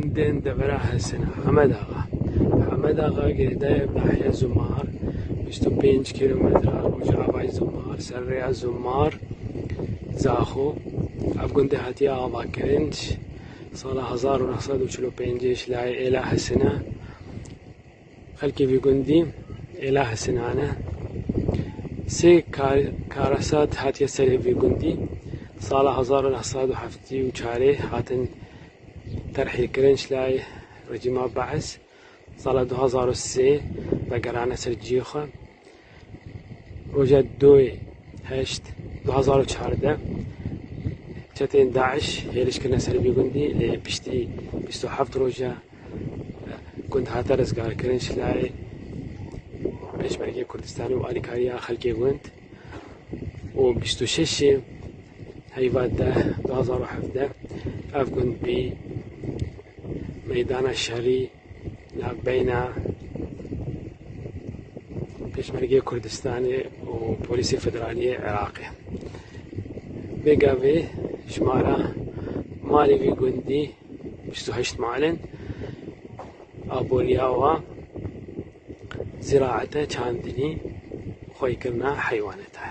دين دبرها السنة حمد آغا قيدا بناحية زمار بيشتو 5 كيلومتر وجاباي زمار سريع زمار زاخو أبقون دهاتي آغا كرنش صالة 1945 لاي إله السنة خلقي في قندي إله السنة أنا سي كارسات هاتي السري في قندي صالة 1974 هاتن ترحيل كرنش لاي رجيما بعث صالة 2003 بقرانا سرجيخة روجا دوي هشت 2014 شتين داعش هيرش كنا سربي قندي بشتي بستو حفت روجا كنت هاترز قال كرنش لاي بيش مركي كردستاني وآلي كاريا خلقي قنت وبشتو ششي هيفاد 2007 أفقن بي ميدان الشهري بين بيشمركية كردستاني وبوليسي فدرالية عراقي بيقافي شمارة مالي في قندي بشتو هشت معلن أبورياوا زراعته چاندني خوي كرنا حيوانته